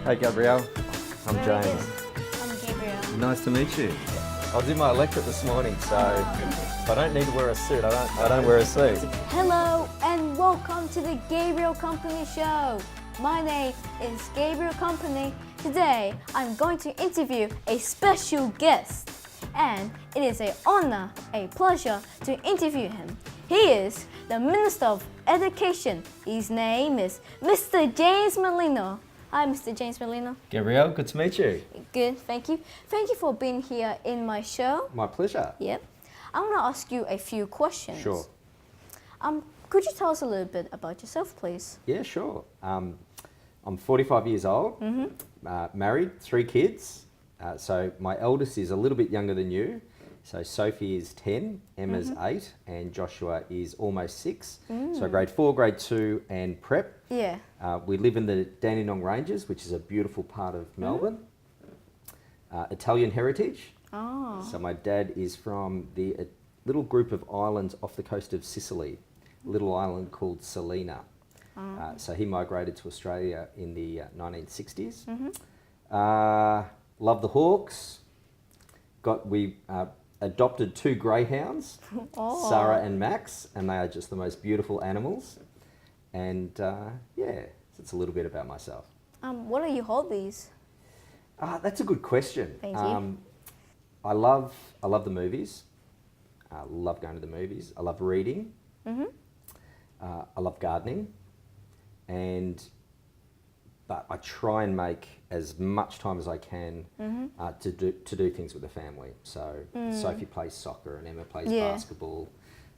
Hey Gabrielle, I'm Very James. good. I'm Gabriel. Nice to meet you. I was in my electorate this morning, so I don't need to wear a suit. I don't wear a suit. Hello and welcome to the Gabriel Company Show. My name is Gabriel Company. Today I'm going to interview a special guest, and it is an honor, a pleasure to interview him. He is the Minister of Education. His name is Mr. James Merlino. Hi, Mr. James Merlino. Gabrielle, good to meet you. Good, thank you. Thank you for being here in my show. My pleasure. Yep. I want to ask you a few questions. Sure. Could you tell us a little bit about yourself, please? Yeah, sure. I'm 45 years old, married, 3 kids. So my eldest is a little bit younger than you. So Sophie is 10, Emma's 8, and Joshua is almost 6. So grade 4, grade 2, and prep. Yeah. We live in the Dandenong Ranges, which is a beautiful part of Melbourne. Italian heritage. Oh. So my dad is from a little group of islands off the coast of Sicily, a little island called Salina. So he migrated to Australia in the 1960s. Love the Hawks. We adopted 2 greyhounds, Oh. Sarah and Max, and they are just the most beautiful animals. And yeah, it's a little bit about myself. What are your hobbies? That's a good question. Thank you. I love the movies. I love going to the movies. I love reading. I love gardening, but I try and make as much time as I can to do things with the family. So Sophie plays soccer and Emma plays Yeah. basketball.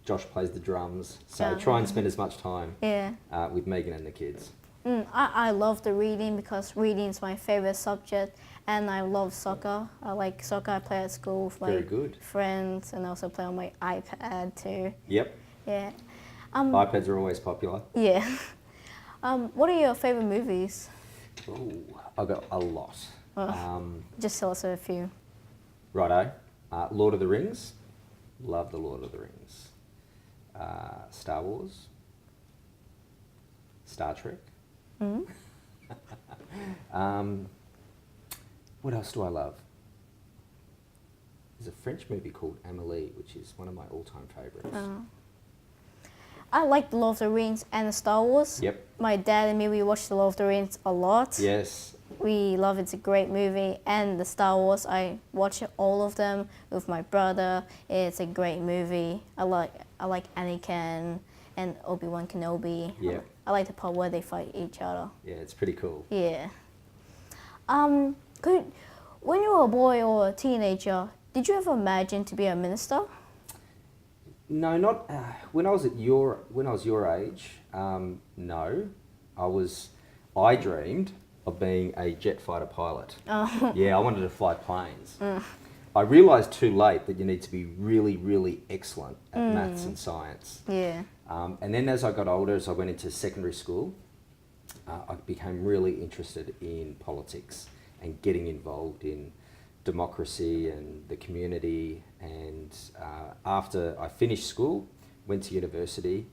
Josh plays the drums. So I Yeah. try and spend as much time Yeah. with Megan and the kids. I love the reading because reading is my favorite subject, and I love soccer. I like soccer. I play at school with my Very good. friends, and also play on my iPad too. Yep. Yeah. iPads are always popular. Yeah. What are your favorite movies? Ooh, I've got a lot. Just tell us a few. Righto. Lord of the Rings. Love the Lord of the Rings. Star Wars. Star Trek. What else do I love? There's a French movie called Amélie, which is one of my all-time favourites. I like The Lord of the Rings and the Star Wars. Yep. My dad and me, we watch The Lord of the Rings a lot. Yes. We love it. It's a great movie. And the Star Wars, I watch all of them with my brother. It's a great movie. I like Anakin and Obi-Wan Kenobi. Yeah. I like the part where they fight each other. Yeah, it's pretty cool. Yeah. When you were a boy or a teenager, did you ever imagine to be a minister? No, not when I was your age. No, I dreamed of being a jet fighter pilot. Oh. Yeah, I wanted to fly planes. I realised too late that you need to be really, really excellent at maths and science. Yeah. And then as I got older, as I went into secondary school, I became really interested in politics and getting involved in democracy and the community. And after I finished school, went to university,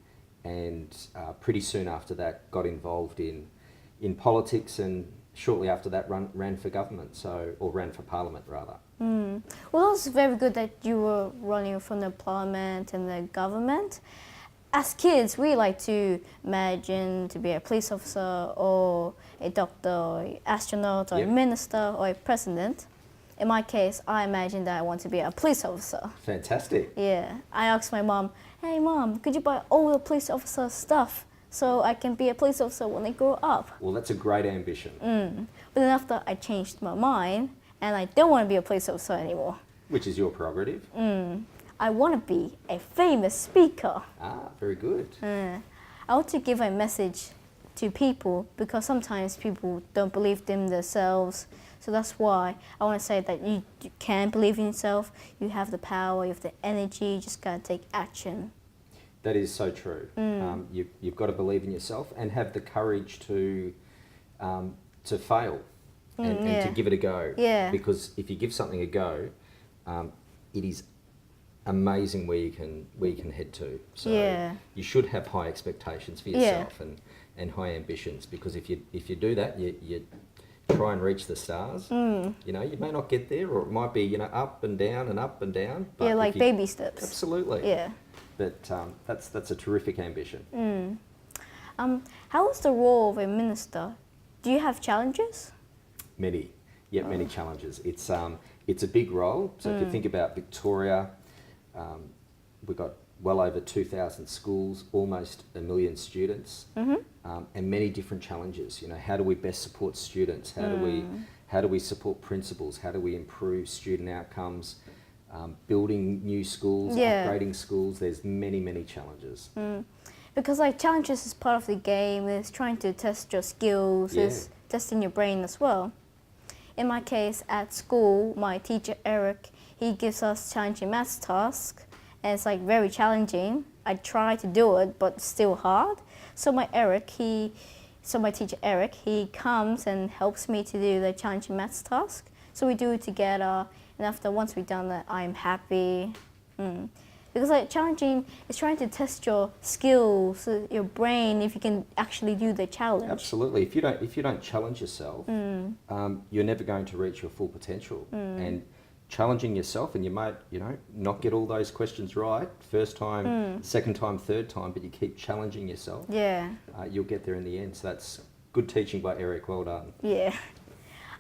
and pretty soon after that got involved in politics, and shortly after that ran for government, or ran for parliament rather. Well, that's very good that you were running from the parliament and the government. As kids, we like to imagine to be a police officer or a doctor or an astronaut or Yep. a minister or a president. In my case, I imagine that I want to be a police officer. Fantastic. Yeah. I asked my mom, hey mom, could you buy all the police officer stuff so I can be a police officer when I grow up? Well, that's a great ambition. But then after I changed my mind and I don't want to be a police officer anymore. Which is your prerogative. I want to be a famous speaker. Very good. I want to give a message to people because sometimes people don't believe in themselves. So that's why I want to say that you can believe in yourself. You have the power, you have the energy, you just got to take action. That is so true. You've got to believe in yourself and have the courage to fail and yeah. to give it a go. Yeah. Because if you give something a go, it is amazing where you can head to. So Yeah. you should have high expectations for Yeah. yourself and high ambitions, because if you do that, try and reach the stars. You know, you may not get there, or it might be, you know, up and down and up and down. But Yeah, if like you- baby steps. Absolutely. Yeah. But that's a terrific ambition. How is the role of a minister? Do you have challenges? Many challenges. It's a big role. So if you think about Victoria, we've got well over 2,000 schools, almost 1 million students, and many different challenges. You know, how do we best support students? How do we support principals? How do we improve student outcomes? Building new schools, Yeah. upgrading schools. There's many challenges. Because like challenges is part of the game. It's trying to test your skills. Yeah. It's testing your brain as well. In my case, at school, my teacher Eric, he gives us challenging maths tasks, and it's like very challenging. I try to do it, but it's still hard. So my teacher Eric, he comes and helps me to do the challenging maths task. So we do it together, and once we've done that, I'm happy. Because like challenging is trying to test your skills, your brain, if you can actually do the challenge. Absolutely. If you don't challenge yourself, you're never going to reach your full potential. And challenging yourself, and you might, you know, not get all those questions right first time, second time, third time, but you keep challenging yourself. Yeah. You'll get there in the end. So that's good teaching by Eric. Well done. Yeah.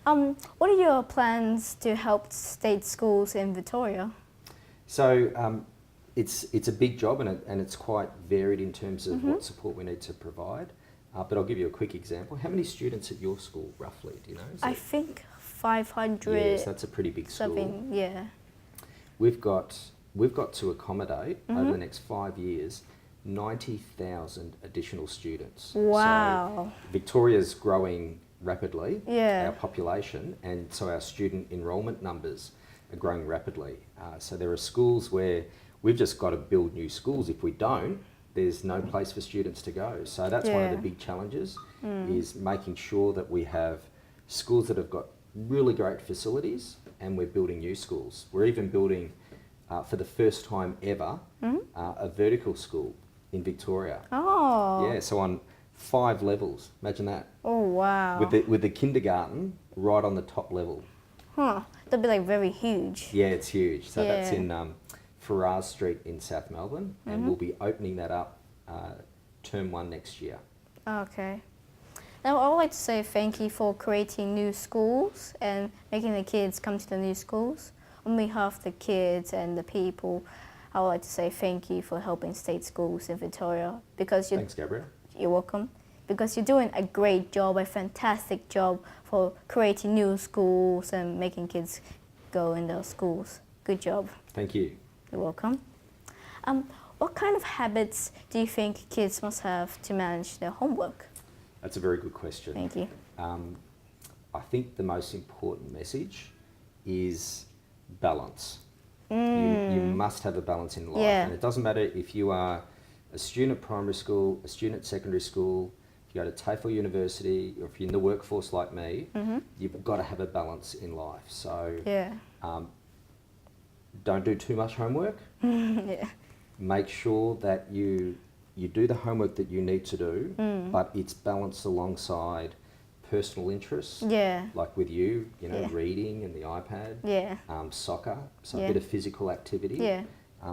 What are your plans to help state schools in Victoria? So it's a big job, and it's quite varied in terms of what support we need to provide. But I'll give you a quick example. How many students at your school, roughly? Do you know? I think 500. Yes, that's a pretty big school. Something, yeah. We've got to accommodate over the next 5 years 90,000 additional students. Wow. So Victoria's growing rapidly, Yeah. our population, and so our student enrolment numbers are growing rapidly. So there are schools where we've just got to build new schools. If we don't, there's no place for students to go. So that's one of the Yeah. big challenges, is making sure that we have schools that have got really great facilities, and we're building new schools. We're even building, for the first time ever, a vertical school in Victoria. Oh. Yeah, so on 5 levels. Imagine that. Oh, wow. With the kindergarten right on the top level. Huh. That'd be like very huge. Yeah, it's huge. So that's Yeah. in Farrar Street in South Melbourne, and we'll be opening that up term 1 next year. Okay. Now, I would like to say thank you for creating new schools and making the kids come to the new schools. On behalf of the kids and the people, I would like to say thank you for helping state schools in Victoria, because Thanks, Gabriel. you're welcome. Because you're doing a great job, a fantastic job for creating new schools and making kids go in those schools. Good job. Thank you. You're welcome. What kind of habits do you think kids must have to manage their homework? That's a very good question. Thank you. I think the most important message is balance. You must have a balance in life. Yeah. And it doesn't matter if you are a student at primary school, a student at secondary school, if you go to TAFE University, or if you're in the workforce like me, you've got to have a balance in life. So Yeah. don't do too much homework. Yeah. Make sure that you do the homework that you need to do, but it's balanced alongside personal interests. Yeah. Like with you, Yeah. reading and the iPad, Yeah. soccer, so Yeah. a bit of physical activity. Yeah.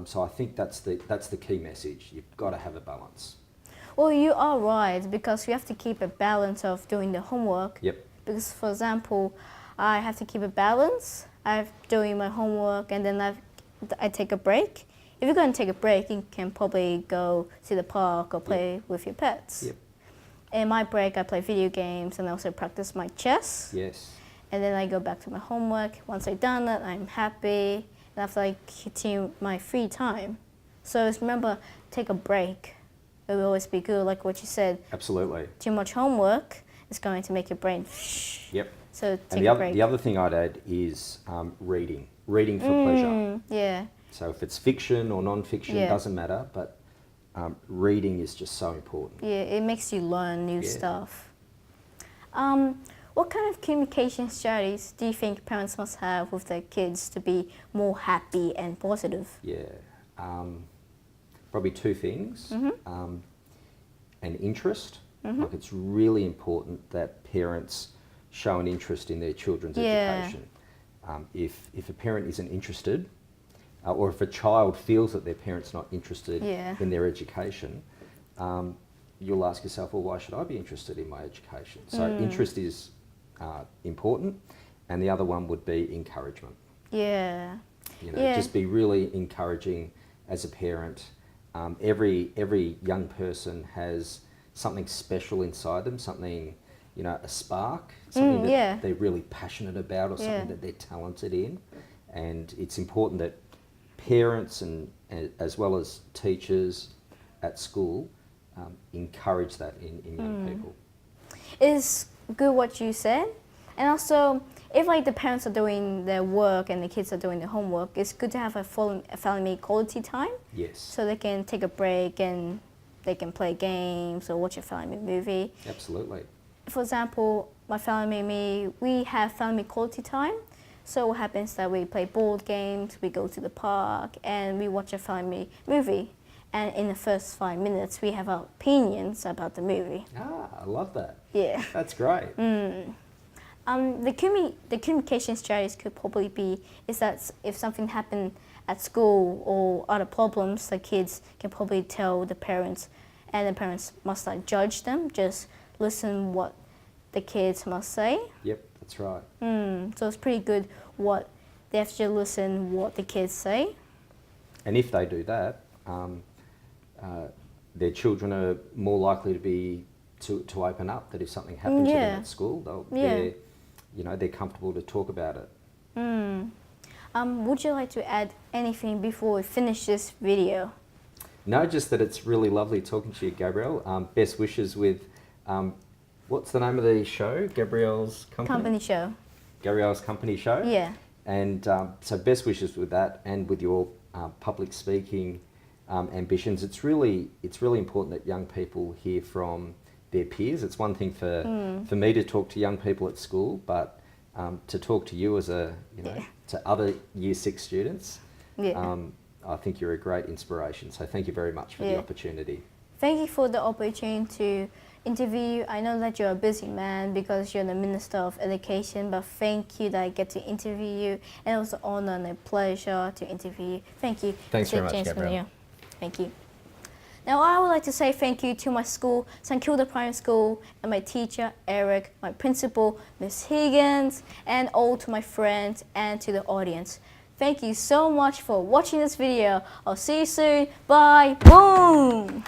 So I think that's the key message. You've got to have a balance. Well, you are right, because you have to keep a balance of doing the homework. Yep. Because, for example, I have to keep a balance. I'm doing my homework, and then I take a break. If you're going to take a break, you can probably go to the park or play with your pets. Yep. In my break, I play video games and also practice my chess. Yes. And then I go back to my homework. Once I've done that, I'm happy. And after I continue my free time. So just remember, take a break. It will always be good, like what you said. Absolutely. Too much homework is going to make your brain. Yep. So take And a break. the other thing I'd add is reading. Reading for pleasure. Yeah. So if it's fiction or non-fiction, Yeah. doesn't matter, but reading is just so important. Yeah, it makes you learn new Yeah. stuff. What kind of communication strategies do you think parents must have with their kids to be more happy and positive? Yeah. Probably 2 things. An interest. Like it's really important that parents show an interest in their children's education. If a parent isn't interested, or if a child feels that their parent's not interested in their education, you'll ask yourself, well, why should I be interested in my education? So interest is important, and the other one would be encouragement. Yeah. You know, just be really encouraging as a parent. Every young person has something special inside them, something, you know, a spark, something that they're really passionate about, or something that they're talented in. And it's important that parents and as well as teachers at school encourage that in young people. It's good what you said. And also, if like the parents are doing their work and the kids are doing their homework, it's good to have a family quality time. Yes. So they can take a break and they can play games or watch a family movie. Absolutely. For example, my family and me, we have family quality time. So what happens is that we play board games, we go to the park, and we watch a family movie. And in the first 5 minutes, we have our opinions about the movie. Ah, I love that. Yeah. That's great. The communication strategies could probably be is that if something happened at school or other problems, the kids can probably tell the parents, and the parents must not judge them, just listen what the kids must say. Yep, that's right. So it's pretty good what they have to listen what the kids say. And if they do that, their children are more likely to open up. That if something happens to them at school, they're comfortable to talk about it. Would you like to add anything before we finish this video? No, just that it's really lovely talking to you, Gabrielle. Best wishes with, what's the name of the show? Gabrielle's Company show. Gabrielle's Company show. Yeah. And so best wishes with that, and with your public speaking ambitions. It's really important that young people hear from their peers. It's one thing for me to talk to young people at school, but to talk to you as to other Year 6 students, I think you're a great inspiration. So thank you very much for the opportunity. Thank you for the opportunity to interview you. I know that you're a busy man because you're the Minister of Education, but thank you that I get to interview you. And it was an honor and a pleasure to interview you. Thank you. Thanks very much, Gabrielle. Thank you. Now I would like to say thank you to my school, St Kilda Primary School, and my teacher, Eric, my principal, Miss Higgins, and all to my friends and to the audience. Thank you so much for watching this video. I'll see you soon. Bye. Boom.